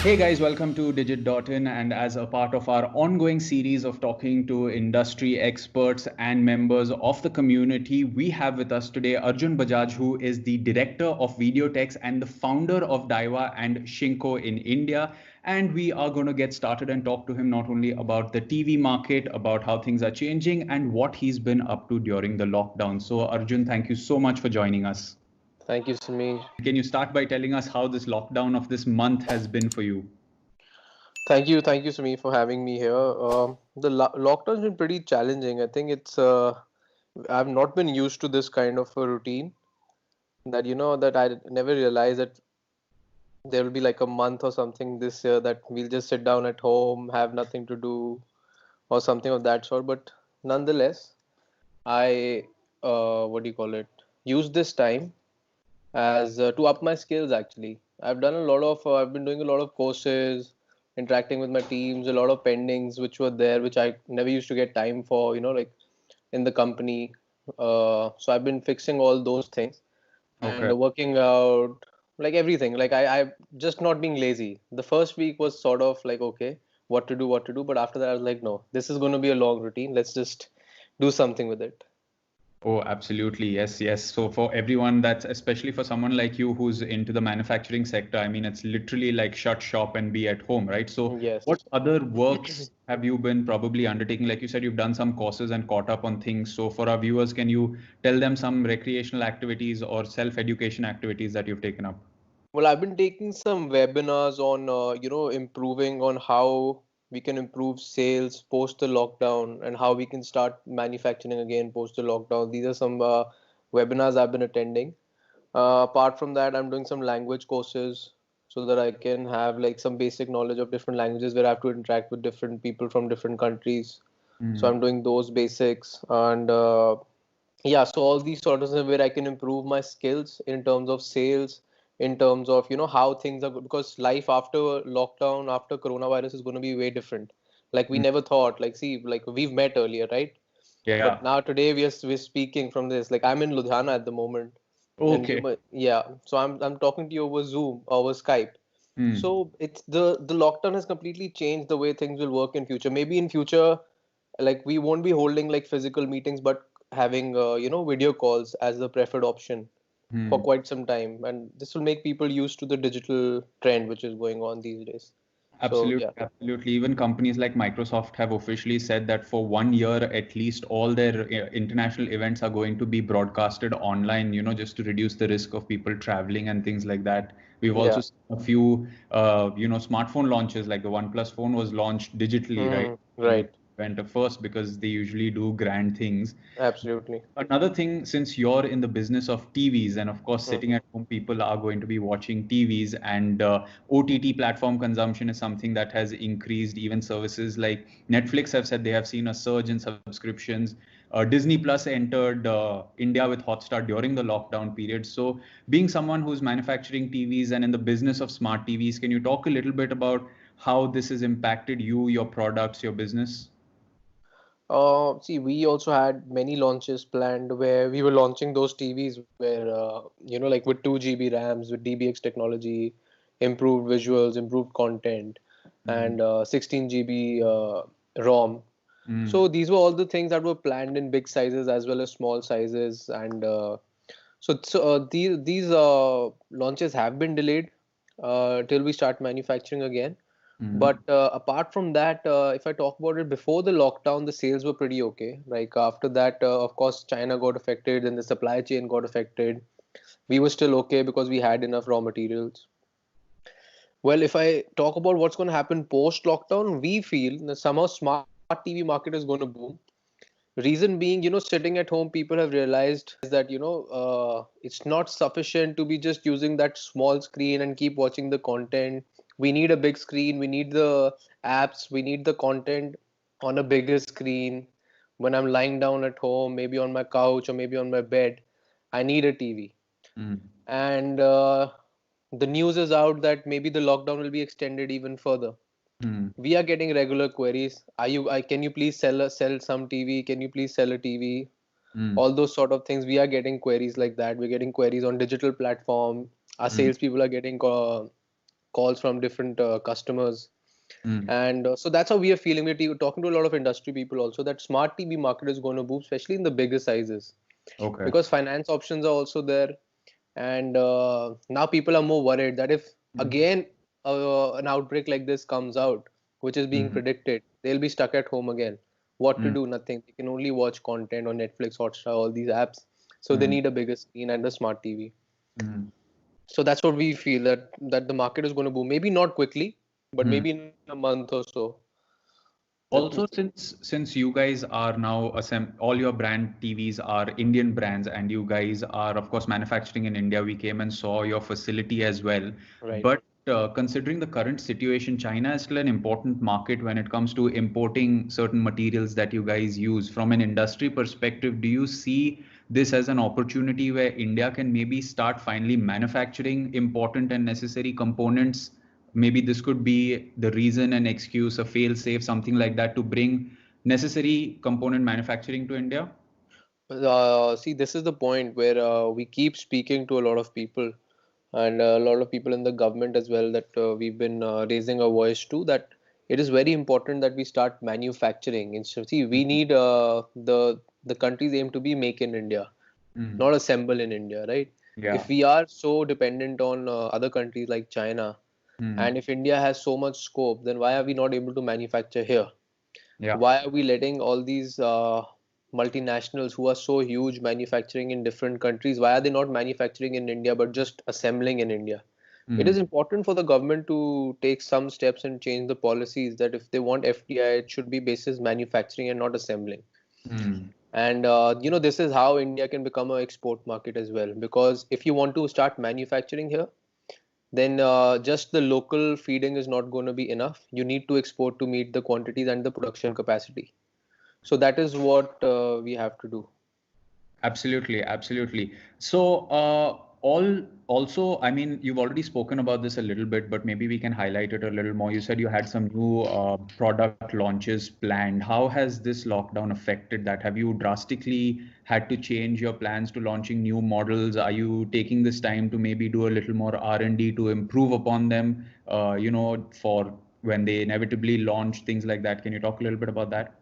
Hey guys, welcome to Digit.in. And as a part of our ongoing series of talking to industry experts and members of the community, we have with us today Arjun Bajaj, who is the director of Video Techs and the founder of Daiwa and Shinko in India. And we are going to get started and talk to him not only about the TV market, about how things are changing, and what he's been up to during the lockdown. So, Arjun, thank you so much for joining us. Thank you, Sameer. Can you start by telling us how this lockdown of this month has been for you? Thank you, Sameer, for having me here. The lockdown's been pretty challenging. I think I've not been used to this kind of a routine that I never realized that there will be like a month or something this year that we'll just sit down at home, have nothing to do, or something of that sort. But nonetheless, I, what do you call it, use this time as to up my skills actually. I've been doing a lot of courses, interacting with my teams, a lot of pendings which were there, which I never used to get time for, like in the company. So I've been fixing all those things and Okay. working out, like everything. Like I just not being lazy. The first week was sort of like, okay, what to do. But after that, I was like, no, this is going to be a long routine. Let's just do something with it. Oh, absolutely. Yes, yes. So for everyone that's especially for someone like you who's into the manufacturing sector, I mean, it's literally like shut shop and be at home, right? So what Yes. other works have you been probably undertaking? Like you said, you've done some courses and caught up on things. So for our viewers, can you tell them some recreational activities or self-education activities that you've taken up? Well, I've been taking some webinars on, improving on how we can improve sales post the lockdown and how we can start manufacturing again post the lockdown. These are some webinars I've been attending. Apart from that, I'm doing some language courses so that I can have like some basic knowledge of different languages where I have to interact with different people from different countries. So Mm. I'm doing those basics and yeah, so all these sort of things where I can improve my skills in terms of sales, in terms of how things are good, because life after lockdown, after coronavirus is going to be way different. Like we Mm. never thought, like see, like we've met earlier, right? But Yeah. now today we're speaking from this. Like I'm in Ludhiana at the moment, and Okay. yeah, so I'm talking to you over Zoom, over Skype. Mm. So it's the lockdown has completely changed the way things will work in future. Maybe in future, like we won't be holding like physical meetings, but having video calls as the preferred option for Mm. quite some time, and this will make people used to the digital trend which is going on these days. So Absolutely, yeah. absolutely. Even companies like Microsoft have officially said that for 1 year at least, all their international events are going to be broadcasted online, just to reduce the risk of people traveling and things like that. We've also Yeah. seen a few, smartphone launches, like the OnePlus phone was launched digitally, right? The Right. event first because they usually do grand things. Absolutely. Another thing, since you're in the business of TVs, and of course, sitting Hmm. at home, people are going to be watching TVs, and OTT platform consumption is something that has increased. Even services like Netflix have said they have seen a surge in subscriptions. Disney Plus entered India with Hotstar during the lockdown period. So, being someone who's manufacturing TVs and in the business of smart TVs, can you talk a little bit about how this has impacted you, your products, your business? See, we also had many launches planned where we were launching those TVs where, like with 2 GB RAMs, with DBX technology, improved visuals, improved content, Mm. and 16 GB ROM. Mm. So these were all the things that were planned in big sizes as well as small sizes, and these launches have been delayed till we start manufacturing again. Mm. But apart from that, if I talk about it before the lockdown, the sales were pretty okay. Like after that, of course, China got affected and the supply chain got affected. We were still okay because we had enough raw materials. Well, if I talk about what's going to happen post lockdown, we feel that somehow smart TV market is going to boom. Reason being, sitting at home, people have realized that it's not sufficient to be just using that small screen and keep watching the content. We need a big screen, we need the apps, we need the content on a bigger screen. When I'm lying down at home, maybe on my couch or maybe on my bed, I need a TV. Mm. And the news is out that maybe the lockdown will be extended even further. Mm. We are getting regular queries. Can you please sell some TV? Can you please sell a TV? Mm. All those sort of things. We are getting queries like that. We're getting queries on digital platform. Our Mm. salespeople are getting calls from different customers. Mm. And so that's how we are feeling. We're talking to a lot of industry people also that smart TV market is going to boom, especially in the bigger sizes, Okay. because finance options are also there. And now people are more worried that if again an outbreak like this comes out, which is being Mm. predicted, they'll be stuck at home again. What to Mm. do? Nothing. They can only watch content on Netflix, Hotstar, all these apps. So they Mm. need a bigger screen and a smart TV. Mm. So that's what we feel, that the market is going to boom. Maybe not quickly, but Mm. maybe in a month or so. Also, since you guys are now all your brand TVs are Indian brands, and you guys are of course manufacturing in India, we came and saw your facility as well. Right. But considering the current situation, China is still an important market when it comes to importing certain materials that you guys use. From an industry perspective, do you see this as an opportunity where India can maybe start finally manufacturing important and necessary components? Maybe this could be the reason, an excuse, a fail safe, something like that, to bring necessary component manufacturing to India. See, this is the point where we keep speaking to a lot of people, and a lot of people in the government as well, that we've been raising our voice to, that it is very important that we start manufacturing. See, we need the country's aim to be make in India, Mm. not assemble in India, right? Yeah. If we are so dependent on other countries like China, Mm. and if India has so much scope, then why are we not able to manufacture here? Yeah. Why are we letting all these multinationals who are so huge manufacturing in different countries, why are they not manufacturing in India but just assembling in India? It is Mm. important for the government to take some steps and change the policies, that if they want FDI, it should be basis manufacturing and not assembling. Mm. And this is how India can become an export market as well, because if you want to start manufacturing here, then just the local feeding is not going to be enough. You need to export to meet the quantities and the production capacity. So that is what we have to do. Absolutely, absolutely. So, also, I mean, you've already spoken about this a little bit, but maybe we can highlight it a little more. You said you had some new product launches planned. How has this lockdown affected that? Have you drastically had to change your plans to launching new models? Are you taking this time to maybe do a little more R&D to improve upon them, for when they inevitably launch, things like that? Can you talk a little bit about that?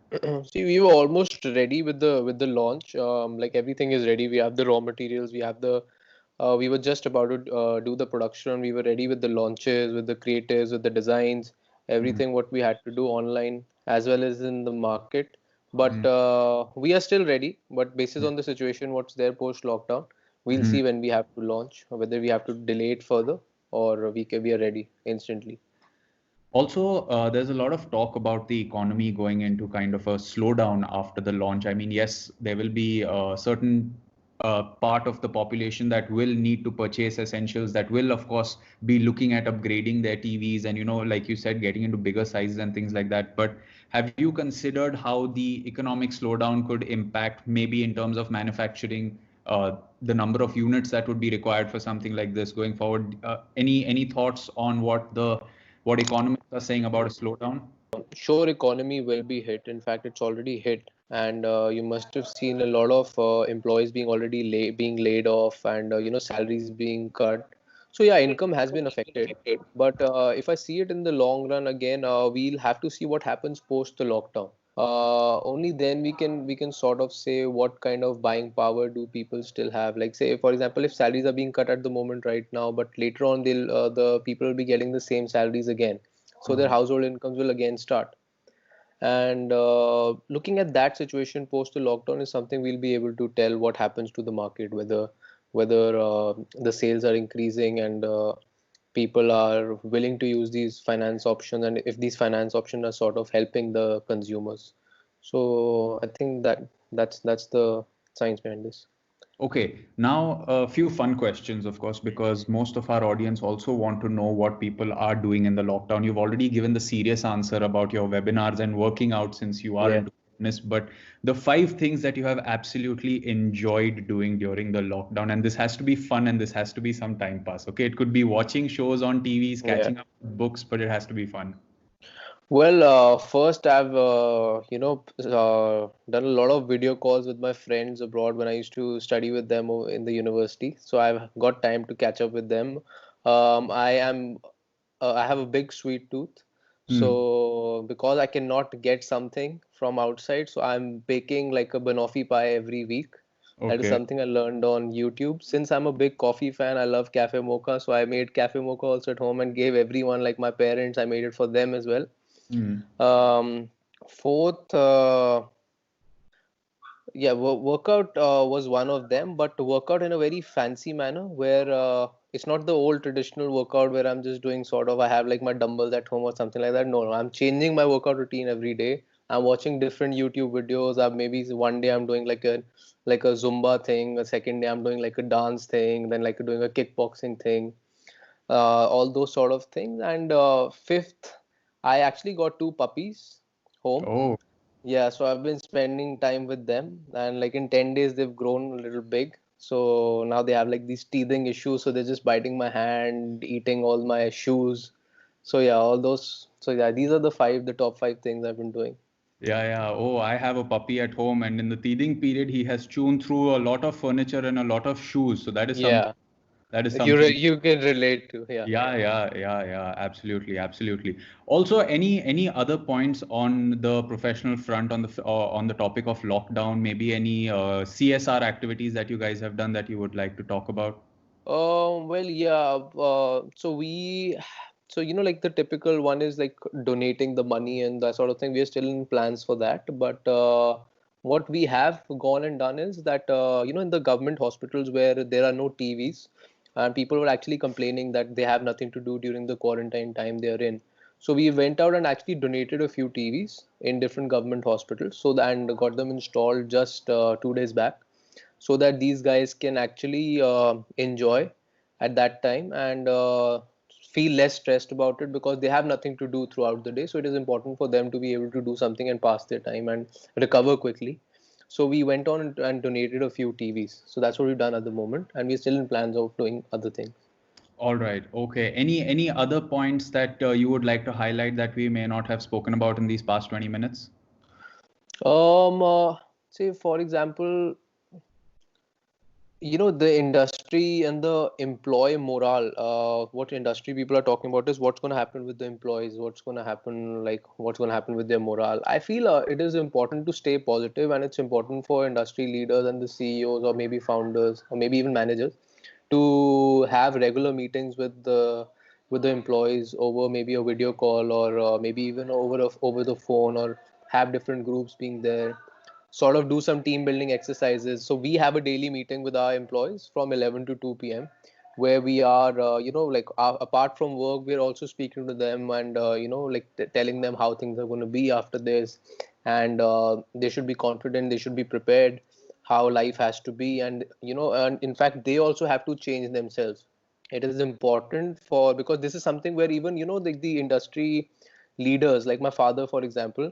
See, we were almost ready with the launch. Like everything is ready. We have the raw materials. We were just about to do the production. We were ready with the launches, with the creatives, with the designs, Mm. everything what we had to do online as well as in the market. But Mm. we are still ready. But basis on the situation, what's there post lockdown, we'll Mm. see when we have to launch, or whether we have to delay it further, or we are ready instantly. Also, there's a lot of talk about the economy going into kind of a slowdown after the launch. I mean, yes, there will be a certain part of the population that will need to purchase essentials, that will, of course, be looking at upgrading their TVs and, like you said, getting into bigger sizes and things like that. But have you considered how the economic slowdown could impact, maybe in terms of manufacturing, the number of units that would be required for something like this going forward? Any thoughts on what economists are saying about a slowdown? Sure, economy will be hit. In fact, it's already hit, and you must have seen a lot of employees being already being laid off, and salaries being cut. So yeah, income has been affected. But if I see it in the long run, again, we'll have to see what happens post the lockdown. Only then we can sort of say what kind of buying power do people still have. Like, say for example, if salaries are being cut at the moment right now, but later on the people will be getting the same salaries again, so their Mhm. household incomes will again start. And looking at that situation post the lockdown is something we'll be able to tell what happens to the market, whether the sales are increasing, and people are willing to use these finance options, and if these finance options are sort of helping the consumers. So I think that's the science behind this. Okay, now a few fun questions, of course, because most of our audience also want to know what people are doing in the lockdown. You've already given the serious answer about your webinars and working out since you are Yeah. into fitness, but the 5 things that you have absolutely enjoyed doing during the lockdown, and this has to be fun and this has to be some time pass. Okay, it could be watching shows on TVs, Yeah. catching up with books, but it has to be fun. Well, first I've done a lot of video calls with my friends abroad when I used to study with them in the university. So I've got time to catch up with them. I am I have a big sweet tooth. Hmm. So because I cannot get something from outside, so I'm baking like a banoffee pie every week. That is Okay. something I learned on YouTube. Since I'm a big coffee fan, I love cafe mocha. So I made cafe mocha also at home and gave everyone, like my parents, I made it for them as well. Hmm. Um, Fourth, yeah, workout was one of them, but workout in a very fancy manner where it's not the old traditional workout where I'm just doing sort of, I have like my dumbbells at home or something like that. No, no, I'm changing my workout routine every day. I'm watching different YouTube videos. Maybe one day I'm doing like a Zumba thing, a second day I'm doing like a dance thing, then like doing a kickboxing thing, all those sort of things. And fifth, I actually got two puppies home. Oh. Yeah, so I've been spending time with them, and like in 10 days, they've grown a little big. So now they have like these teething issues, so they're just biting my hand, eating all my shoes. So yeah, all those. So yeah, these are the top five things I've been doing. Yeah, yeah. Oh, I have a puppy at home, and in the teething period, he has chewn through a lot of furniture and a lot of shoes. So that is something. Yeah, That is something. you can relate to. Yeah. Yeah, yeah, yeah, yeah. Absolutely, absolutely. Also, any other points on the professional front on the topic of lockdown? Maybe any CSR activities that you guys have done that you would like to talk about? Well, yeah. So like the typical one is like donating the money and that sort of thing. We are still in plans for that, but what we have gone and done is that in the government hospitals where there are no TVs, and people were actually complaining that they have nothing to do during the quarantine time they are in. So we went out and actually donated a few TVs in different government hospitals, and got them installed just 2 days back, so that these guys can actually enjoy at that time and feel less stressed about it, because they have nothing to do throughout the day. So it is important for them to be able to do something and pass their time and recover quickly. So we went on and donated a few TVs. So that's what we've done at the moment, and we're still in plans of doing other things. All right. Okay. Any other points that you would like to highlight that we may not have spoken about in these past 20 minutes? Say for example, the industry and the employee morale, what industry people are talking about is what's going to happen with the employees, what's going to happen with their morale. I feel it is important to stay positive, and it's important for industry leaders and the CEOs or maybe founders or maybe even managers to have regular meetings with the employees over maybe a video call, or maybe even over the phone, or have different groups being there, sort of do some team building exercises. So we have a daily meeting with our employees from 11 to 2 p.m., where we are, apart from work, we're also speaking to them and, telling them how things are going to be after this. And they should be confident, they should be prepared, how life has to be. And in fact, they also have to change themselves. It is important for, because this is something where even, the industry leaders, like my father, for example,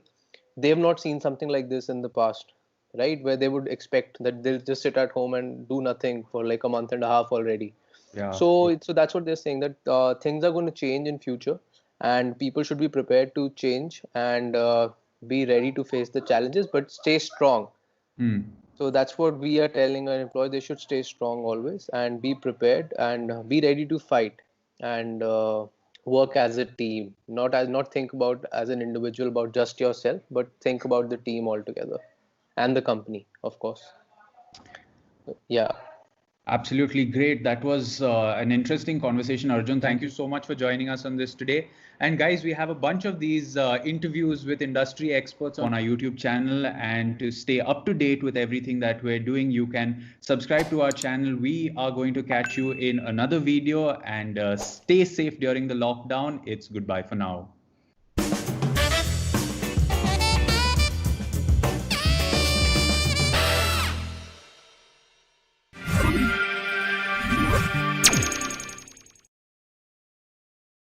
they have not seen something like this in the past, right? Where they would expect that they'll just sit at home and do nothing for like a month and a half already. Yeah. So that's what they're saying, that things are going to change in future, and people should be prepared to change and be ready to face the challenges, but stay strong. Hmm. So that's what we are telling our employees. They should stay strong always and be prepared and be ready to fight and work as a team. Not think about as an individual about just yourself, but think about the team altogether and the company, of course. Yeah. Absolutely great. That was an interesting conversation, Arjun. Thank you so much for joining us on this today. And guys, we have a bunch of these interviews with industry experts on our YouTube channel. And to stay up to date with everything that we're doing, you can subscribe to our channel. We are going to catch you in another video, and stay safe during the lockdown. It's goodbye for now.